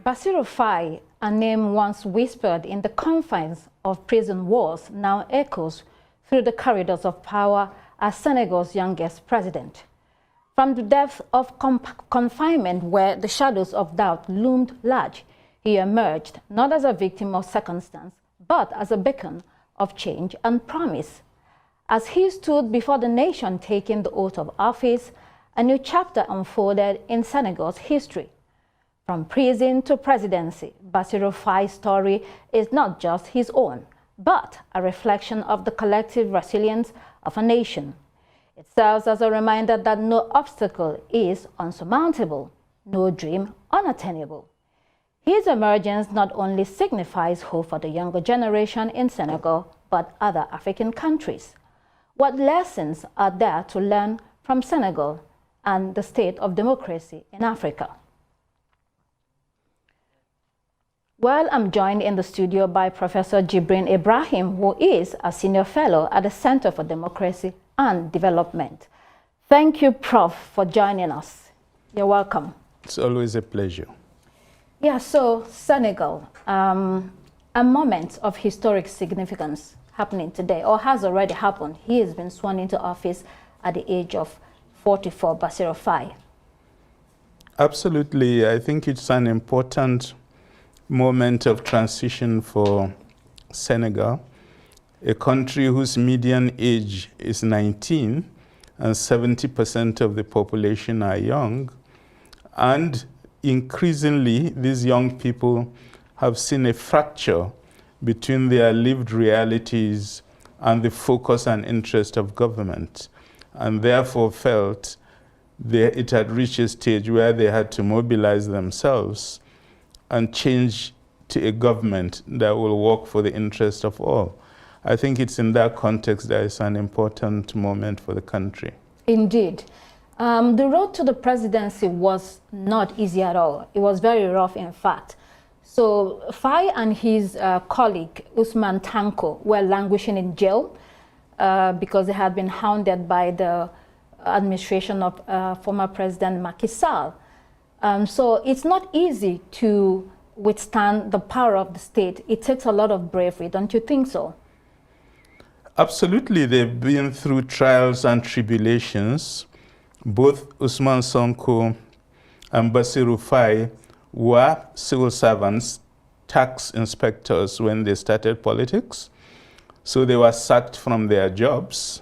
Bassirou Faye, a name once whispered in the confines of prison walls, now echoes through the corridors of power as Senegal's youngest president. From the depths of confinement where the shadows of doubt loomed large, he emerged not as a victim of circumstance, but as a beacon of change and promise. As he stood before the nation taking the oath of office, a new chapter unfolded in Senegal's history. From prison to presidency, Bassirou Faye's story is not just his own, but a reflection of the collective resilience of a nation. It serves as a reminder that no obstacle is unsurmountable, no dream unattainable. His emergence not only signifies hope for the younger generation in Senegal, but other African countries. What lessons are there to learn from Senegal and the state of democracy in Africa? Well, I'm joined in the studio by Professor Ibrahim, who is a senior fellow at the Center for Democracy and Development. Thank you, Prof, for joining us. You're welcome. It's always a pleasure. Yeah, so Senegal, a moment of historic significance happening today, or has already happened. He has been sworn into office at the age of 44, Bassirou Faye. Absolutely. I think it's an important moment of transition for Senegal, a country whose median age is 19 and 70% of the population are young. And increasingly, these young people have seen a fracture between their lived realities and the focus and interest of government, and therefore felt it had reached a stage where they had to mobilize themselves and change to a government that will work for the interest of all. I think it's in that context that it's an important moment for the country. Indeed. The road to the presidency was not easy at all. It was very rough, in fact. So Faye and his colleague, Ousmane Tanko, were languishing in jail because they had been hounded by the administration of former President Macky Sall. So it's not easy to withstand the power of the state. It takes a lot of bravery, don't you think so? Absolutely. They've been through trials and tribulations. Both Ousmane Sonko and Bassirou Faye were civil servants, tax inspectors when they started politics. So they were sacked from their jobs.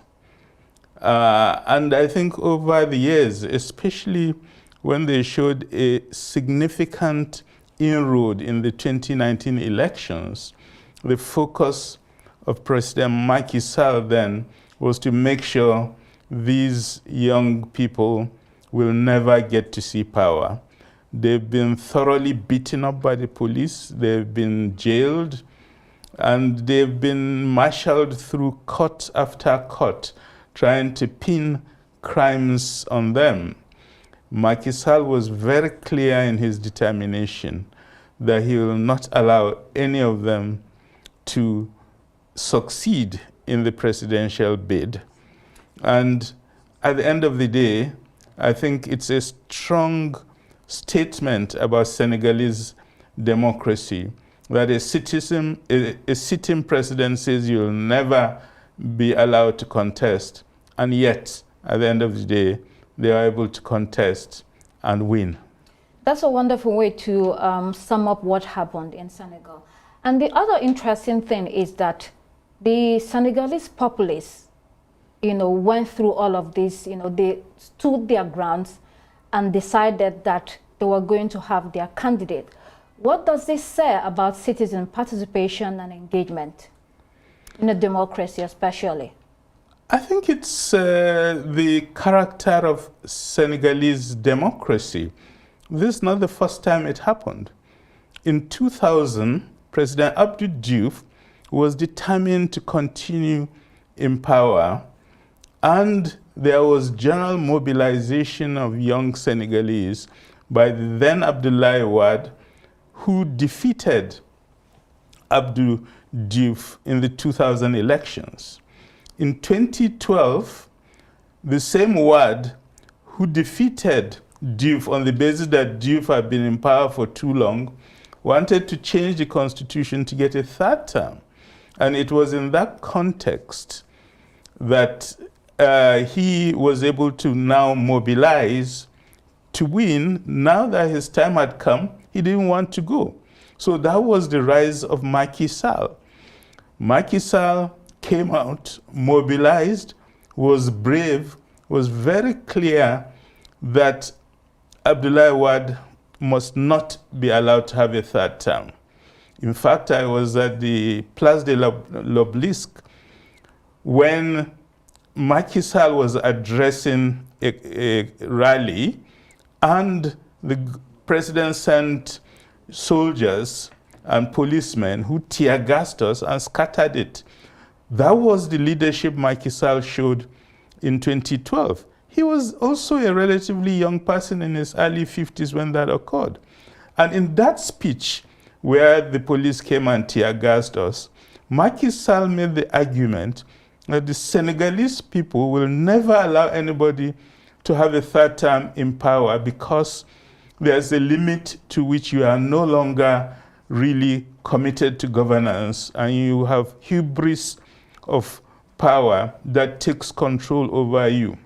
And I think over the years, especially when they showed a significant inroad in the 2019 elections, the focus of President Macky Sall then was to make sure these young people will never get to see power. They've been thoroughly beaten up by the police, they've been jailed, and they've been marshaled through court after court, trying to pin crimes on them. Macky Sall was very clear in his determination that he will not allow any of them to succeed in the presidential bid. And at the end of the day, I think it's a strong statement about Senegalese democracy that a sitting president says you'll never be allowed to contest, and yet, at the end of the day, they are able to contest and win. That's a wonderful way to sum up what happened in Senegal. And the other interesting thing is that the Senegalese populace, went through all of this, they stood their grounds and decided that they were going to have their candidate. What does this say about citizen participation and engagement in a democracy especially? I think it's the character of Senegalese democracy. This is not the first time it happened. In 2000, President Abdou Diouf was determined to continue in power, and there was general mobilization of young Senegalese by the then Abdoulaye Wade, who defeated Abdou Diouf in the 2000 elections. In 2012, the same Wade who defeated Diouf on the basis that Diouf had been in power for too long wanted to change the constitution to get a third term. And it was in that context that he was able to now mobilize to win. Now that his time had come, he didn't want to go. So that was the rise of Macky Sall. Macky Sall came out, mobilized, was brave, was very clear that Abdoulaye Wade must not be allowed to have a third term. In fact, I was at the Place de l'Obélisque when Macky Sall was addressing a rally, and the president sent soldiers and policemen who tear gassed us and scattered it. That was the leadership Macky Sall showed in 2012. He was also a relatively young person in his early 50s when that occurred. And in that speech, where the police came and tear gassed us, Macky Sall made the argument that the Senegalese people will never allow anybody to have a third term in power because there's a limit to which you are no longer really committed to governance, and you have hubris of power that takes control over you.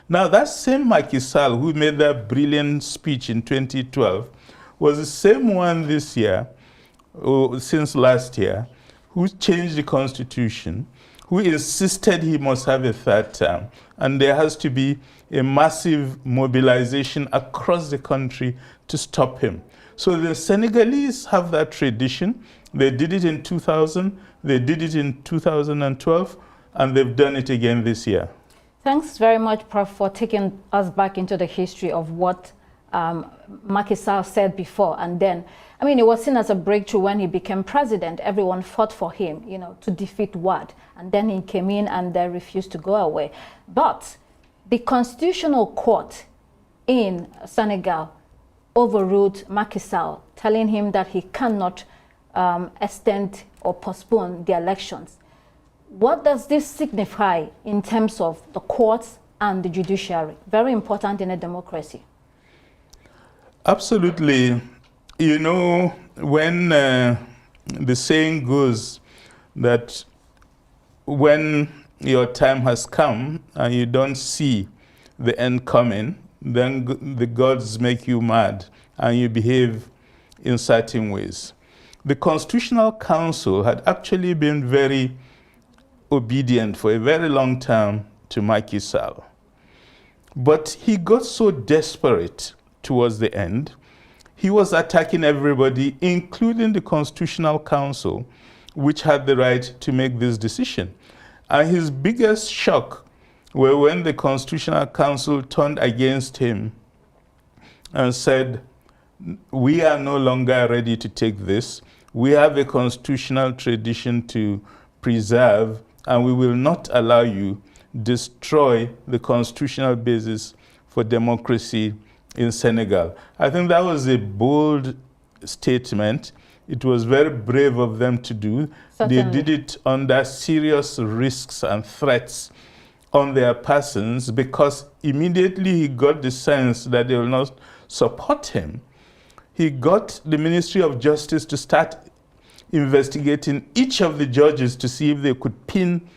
Now, that same Macky Sall who made that brilliant speech in 2012 was the same one this year, or since last year, who changed the constitution, who insisted he must have a third term. And there has to be a massive mobilization across the country to stop him. So the Senegalese have that tradition. They did it in 2000, they did it in 2012, and they've done it again this year. Thanks very much, Prof, for taking us back into the history of what Macky Sall said before. And then, I mean, it was seen as a breakthrough when he became president. Everyone fought for him, you know, to defeat Wade. And then he came in and they refused to go away. But the Constitutional Court in Senegal overruled Macky Sall, telling him that he cannot extend or postpone the elections. What does this signify in terms of the courts and the judiciary? Very important in a democracy. Absolutely. You know, when the saying goes that when your time has come and you don't see the end coming, then the gods make you mad and you behave in certain ways. The Constitutional Council had actually been very obedient for a very long time to Macky Sall. But he got so desperate towards the end, he was attacking everybody, including the Constitutional Council, which had the right to make this decision. And his biggest shock were when the Constitutional Council turned against him and said, we are no longer ready to take this. We have a constitutional tradition to preserve, and we will not allow you destroy the constitutional basis for democracy in Senegal. I think that was a bold statement. It was very brave of them to do. Certainly. They did it under serious risks and threats on their persons, because immediately he got the sense that they will not support him. He got the Ministry of Justice to start investigating each of the judges to see if they could pin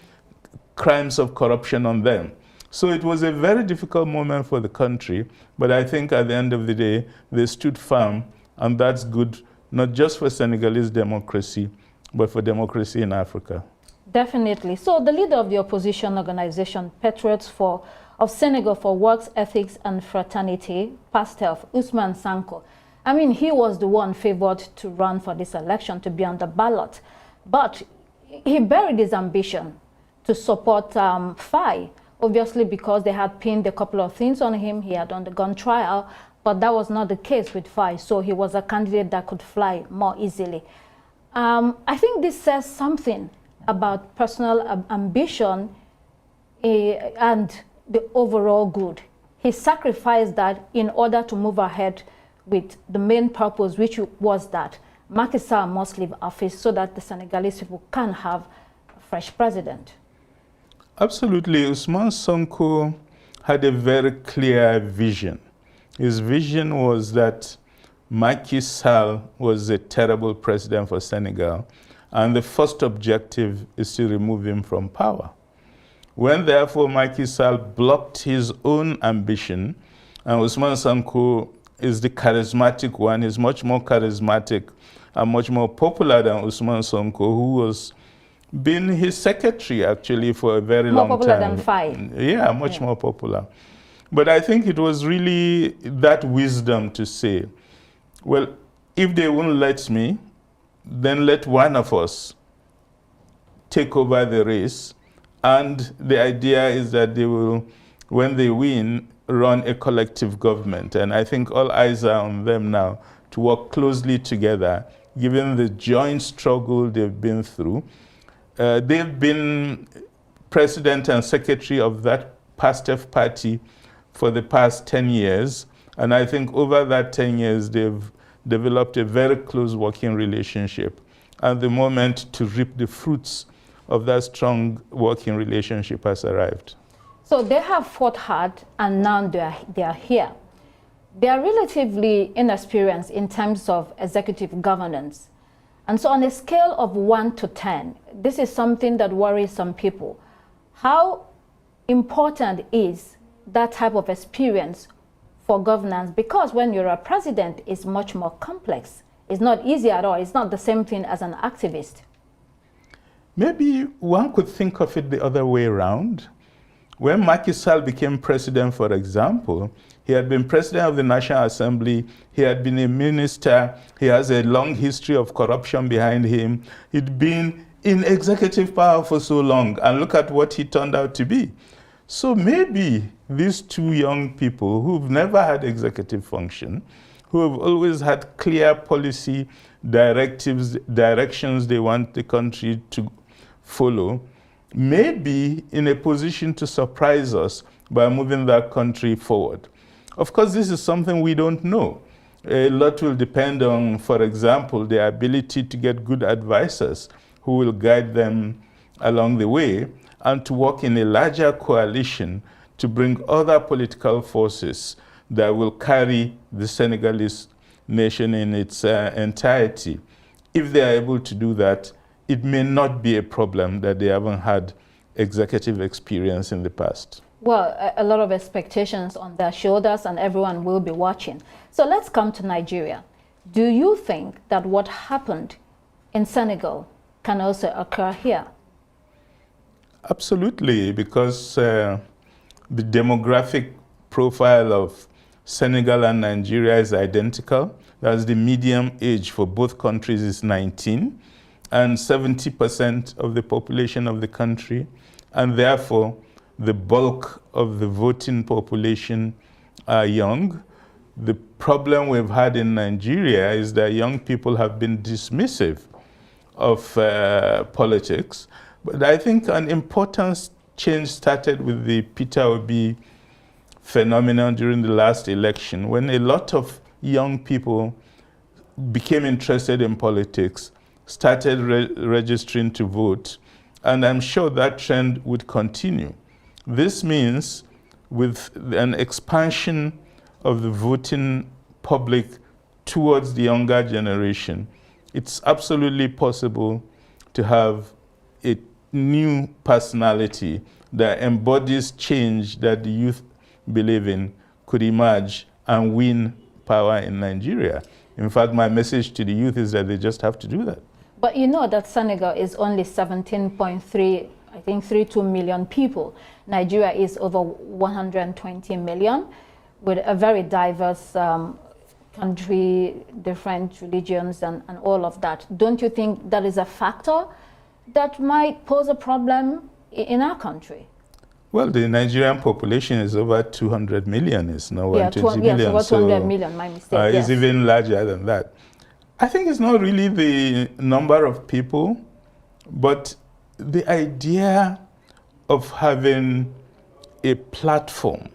crimes of corruption on them. So it was a very difficult moment for the country, but I think at the end of the day, they stood firm, and that's good, not just for Senegalese democracy, but for democracy in Africa. Definitely. So the leader of the opposition organization, Patriots of Senegal for Works, Ethics and Fraternity, Pastef, Ousmane Sonko, I mean, he was the one favored to run for this election, to be on the ballot. But he buried his ambition to support Faye, obviously because they had pinned a couple of things on him. He had undergone trial, but that was not the case with Faye. So he was a candidate that could fly more easily. I think this says something about personal ambition and the overall good. He sacrificed that in order to move ahead with the main purpose, which was that Macky Sall must leave office so that the Senegalese people can have a fresh president. Absolutely. Ousmane Sonko had a very clear vision. His vision was that Macky Sall was a terrible president for Senegal, and the first objective is to remove him from power. When therefore Macky Sall blocked his own ambition, and Ousmane Sonko is the charismatic one, he's much more charismatic and much more popular than Ousmane Sonko, who was been his secretary actually for a very long time. More popular than Faye. Yeah, much more popular. But I think it was really that wisdom to say, well, if they won't let me, then let one of us take over the race. And the idea is that they will, when they win, run a collective government. And I think all eyes are on them now to work closely together, given the joint struggle they've been through. They've been president and secretary of that PASTEF party for the past 10 years. And I think over that 10 years, they've developed a very close working relationship. And the moment to reap the fruits of that strong working relationship has arrived. So they have fought hard, and now they are here. They are relatively inexperienced in terms of executive governance. And so on a scale of 1 to 10, this is something that worries some people. How important is that type of experience for governance? Because when you're a president, it's much more complex. It's not easy at all. It's not the same thing as an activist. Maybe one could think of it the other way around. When Macky Sall became president, for example, he had been president of the National Assembly, he had been a minister, he has a long history of corruption behind him. He'd been in executive power for so long, and look at what he turned out to be. So maybe these two young people who've never had executive function, who have always had clear policy directives, directions they want the country to follow, may be in a position to surprise us by moving that country forward. Of course, this is something we don't know. A lot will depend on, for example, their ability to get good advisors who will guide them along the way, and to work in a larger coalition to bring other political forces that will carry the Senegalese nation in its entirety. If they are able to do that, it may not be a problem that they haven't had executive experience in the past. Well, a lot of expectations on their shoulders, and everyone will be watching. So let's come to Nigeria. Do you think that what happened in Senegal can also occur here? Absolutely, because the demographic profile of Senegal and Nigeria is identical. That's the median age for both countries is 19, and 70% of the population of the country, and therefore the bulk of the voting population are young. The problem we've had in Nigeria is that young people have been dismissive of politics. But I think an important change started with the Peter Obi phenomenon during the last election, when a lot of young people became interested in politics, started registering to vote, and I'm sure that trend would continue. This means with an expansion of the voting public towards the younger generation, it's absolutely possible to have a new personality that embodies change that the youth believe in could emerge and win power in Nigeria. In fact, my message to the youth is that they just have to do that. But you know that Senegal is only 17.3, I think 32 million people. Nigeria is over 120 million, with a very diverse country, different religions and all of that. Don't you think that is a factor that might pose a problem in our country? Well, the Nigerian population is over 200 million. It's now 120 million. Yes, over 200 million, my mistake. Yes. It's even larger than that. I think it's not really the number of people, but the idea of having a platform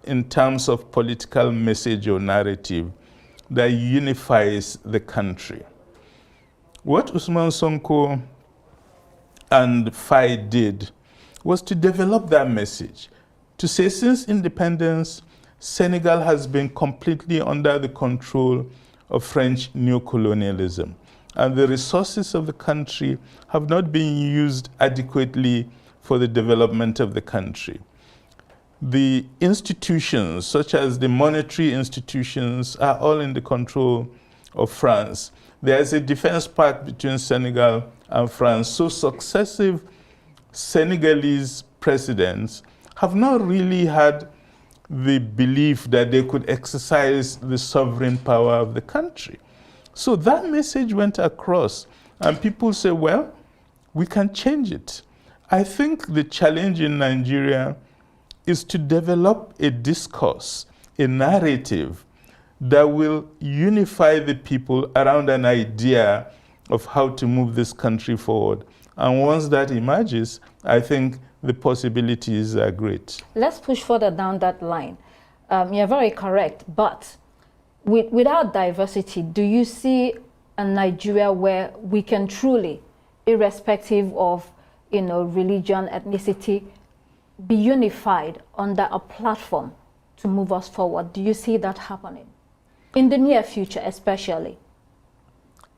in terms of political message or narrative that unifies the country. What Ousmane Sonko and Faye did was to develop that message, to say since independence, Senegal has been completely under the control of French neocolonialism. And the resources of the country have not been used adequately for the development of the country. The institutions, such as the monetary institutions, are all in the control of France. There is a defense pact between Senegal and France. So successive Senegalese presidents have not really had the belief that they could exercise the sovereign power of the country. So that message went across, and people say, well, we can change it. I think the challenge in Nigeria is to develop a discourse, a narrative that will unify the people around an idea of how to move this country forward. And once that emerges, I think the possibilities are great. Let's push further down that line. You're very correct, but without diversity, do you see a Nigeria where we can truly, irrespective of religion, ethnicity, be unified under a platform to move us forward? Do you see that happening? In the near future, especially?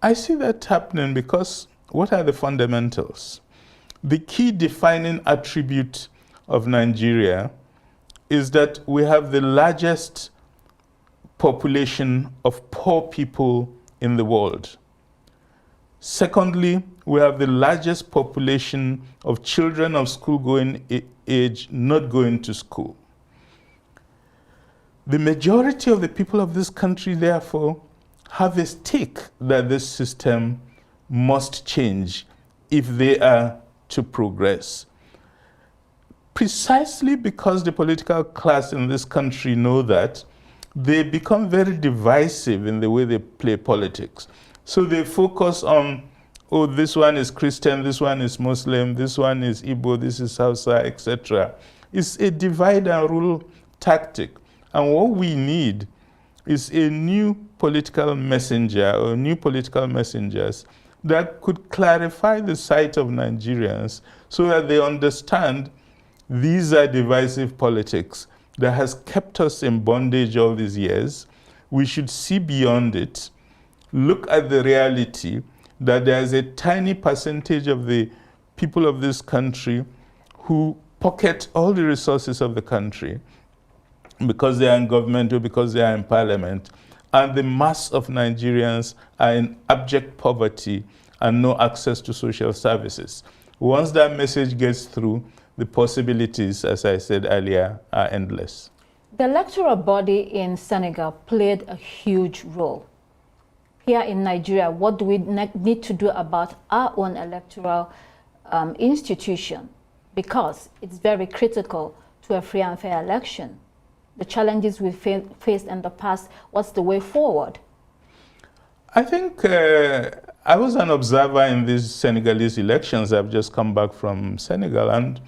I see that happening because what are the fundamentals? The key defining attribute of Nigeria is that we have the largest population of poor people in the world. Secondly, we have the largest population of children of school-going age not going to school. The majority of the people of this country, therefore, have a stake that this system must change if they are to progress. Precisely because the political class in this country know that, they become very divisive in the way they play politics. So they focus on, oh, this one is Christian, this one is Muslim, this one is Igbo, this is Hausa, etc. It's a divide and rule tactic. And what we need is a new political messenger or new political messengers that could clarify the sight of Nigerians so that they understand these are divisive politics that has kept us in bondage all these years. We should see beyond it, look at the reality that there is a tiny percentage of the people of this country who pocket all the resources of the country because they are in government or because they are in parliament, and the mass of Nigerians are in abject poverty and no access to social services. Once that message gets through, the possibilities, as I said earlier, are endless. The electoral body in Senegal played a huge role. Here in Nigeria, what do we need to do about our own electoral institution? Because it's very critical to a free and fair election. The challenges we faced in the past, what's the way forward? I think I was an observer in these Senegalese elections. I've just come back from Senegal, and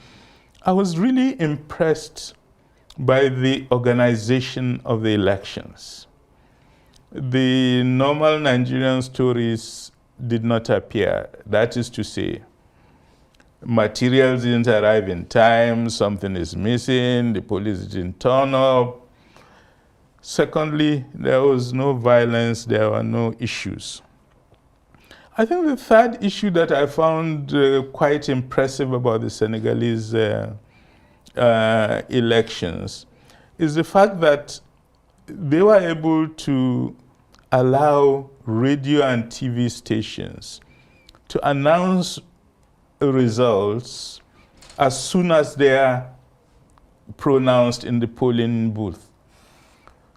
I was really impressed by the organization of the elections. The normal Nigerian stories did not appear. That is to say, materials didn't arrive in time, something is missing, the police didn't turn up. Secondly, there was no violence, there were no issues. I think the third issue that I found quite impressive about the Senegalese elections is the fact that they were able to allow radio and TV stations to announce results as soon as they are pronounced in the polling booth.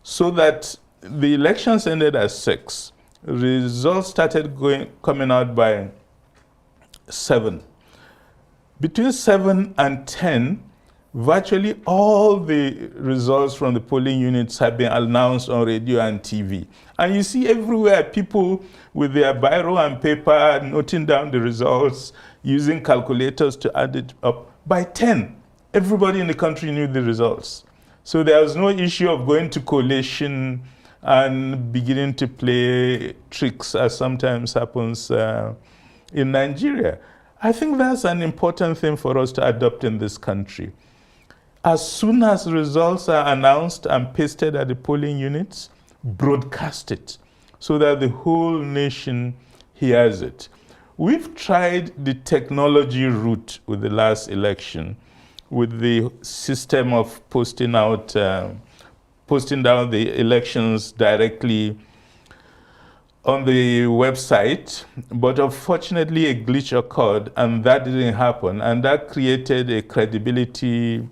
So that the elections ended at 6. Results started coming out by 7. Between 7 and 10, virtually all the results from the polling units have been announced on radio and TV. And you see everywhere people with their biro and paper noting down the results, using calculators to add it up. By 10, everybody in the country knew the results. So there was no issue of going to collation and beginning to play tricks, as sometimes happens in Nigeria. I think that's an important thing for us to adopt in this country. As soon as results are announced and pasted at the polling units, broadcast it so that the whole nation hears it. We've tried the technology route with the last election, with the system of posting down the elections directly on the website, but unfortunately a glitch occurred and that didn't happen, and that created a credibility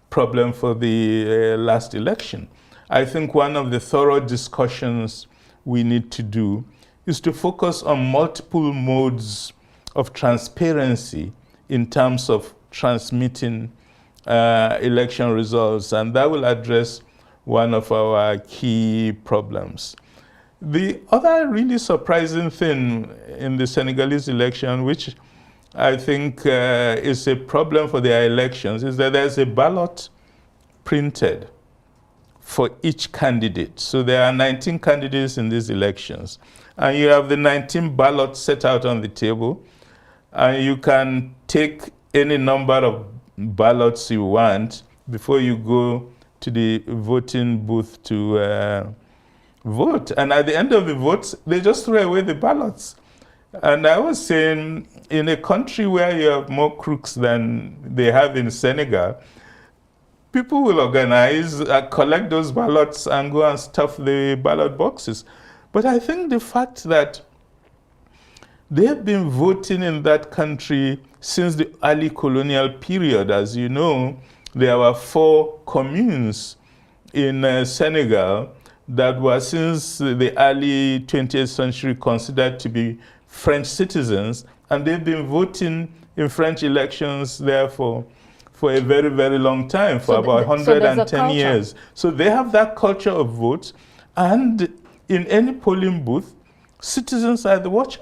problem for the last election. I think one of the thorough discussions we need to do is to focus on multiple modes of transparency in terms of transmitting election results, and that will address one of our key problems. The other really surprising thing in the Senegalese election, which I think is a problem for their elections, is that there's a ballot printed for each candidate. So there are 19 candidates in these elections. And you have the 19 ballots set out on the table. And you can take any number of ballots you want before you go to the voting booth to vote. And at the end of the votes, they just throw away the ballots. And I was saying, in a country where you have more crooks than they have in Senegal, people will organize, collect those ballots and go and stuff the ballot boxes. But I think the fact that they have been voting in that country since the early colonial period, as you know, there were 4 communes in Senegal that were since the early 20th century considered to be French citizens, and they've been voting in French elections therefore for a very, very long time, for about 110 years. So they have that culture of vote, and in any polling booth, citizens are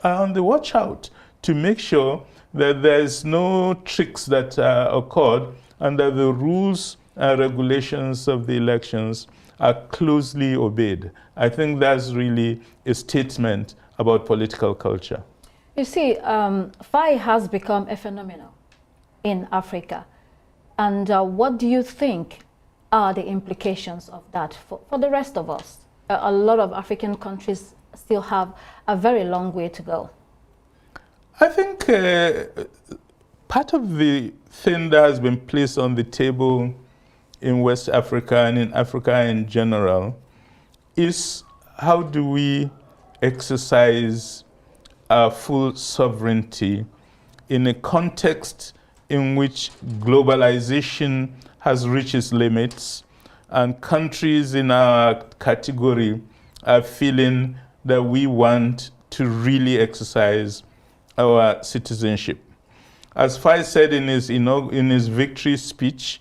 on the watch out to make sure that there's no tricks that occurred and that the rules and regulations of the elections are closely obeyed. I think that's really a statement about political culture. You see, Faye has become a phenomenon in Africa. And what do you think are the implications of that for the rest of us? A lot of African countries still have a very long way to go. I think part of the thing that has been placed on the table in West Africa and in Africa in general is how do we exercise our full sovereignty in a context in which globalization has reached its limits and countries in our category are feeling that we want to really exercise our citizenship. As Faye said in his victory speech,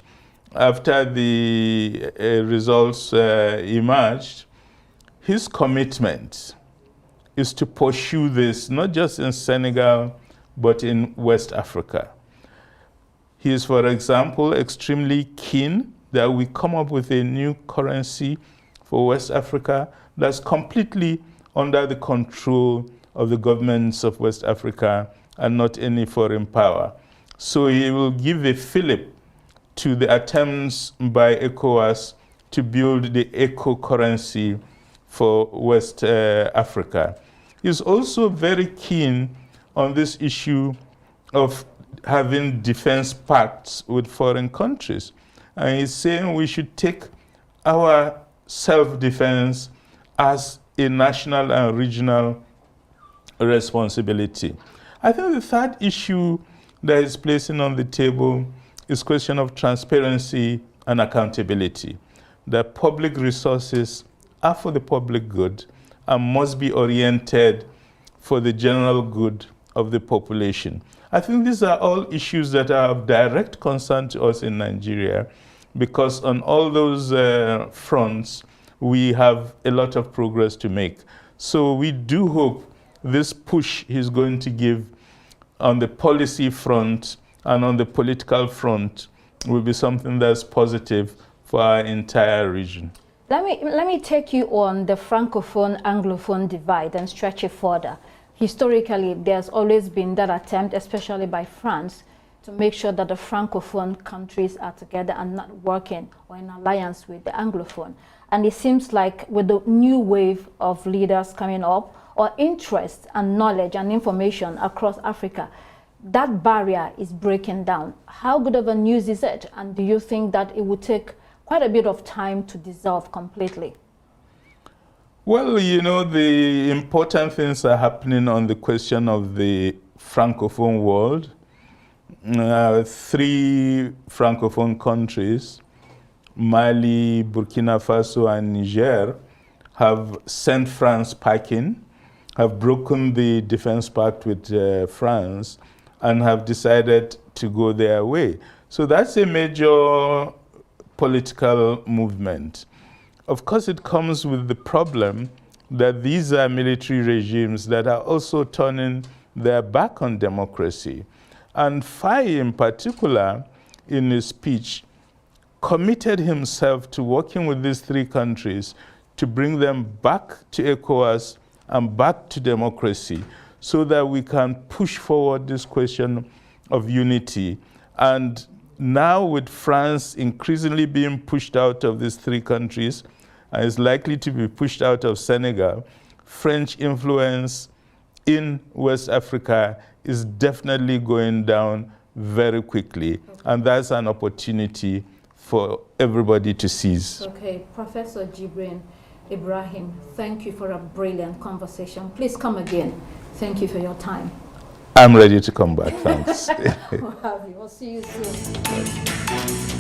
after the results emerged, his commitment is to pursue this, not just in Senegal, but in West Africa. He is, for example, extremely keen that we come up with a new currency for West Africa that's completely under the control of the governments of West Africa and not any foreign power. So he will give a fillip to the attempts by ECOWAS to build the eco currency for West Africa. He's also very keen on this issue of having defense pacts with foreign countries. And he's saying we should take our self-defense as a national and regional responsibility. I think the third issue that is placing on the table is question of transparency and accountability. That public resources are for the public good and must be oriented for the general good of the population. I think these are all issues that are of direct concern to us in Nigeria, because on all those fronts, we have a lot of progress to make. So we do hope this push he's going to give on the policy front and on the political front will be something that's positive for our entire region. Let me take you on the Francophone-Anglophone divide and stretch it further. Historically, there's always been that attempt, especially by France, to make sure that the Francophone countries are together and not working or in alliance with the Anglophone. And it seems like with the new wave of leaders coming up, or interest and knowledge and information across Africa, that barrier is breaking down. How good of a news is it? And do you think that it would take quite a bit of time to dissolve completely? Well, you know, the important things are happening on the question of the Francophone world. 3 Francophone countries, Mali, Burkina Faso, and Niger, have sent France packing, have broken the defense pact with France, and have decided to go their way. So that's a major political movement. Of course, it comes with the problem that these are military regimes that are also turning their back on democracy. And Faye, in particular, in his speech, committed himself to working with these 3 countries to bring them back to ECOWAS and back to democracy, so that we can push forward this question of unity. And now with France increasingly being pushed out of these 3 countries, and is likely to be pushed out of Senegal, French influence in West Africa is definitely going down very quickly. Okay. And that's an opportunity for everybody to seize. Okay, Professor Ibrahim, thank you for a brilliant conversation. Please come again. Thank you for your time. I'm ready to come back, thanks. We'll see you soon.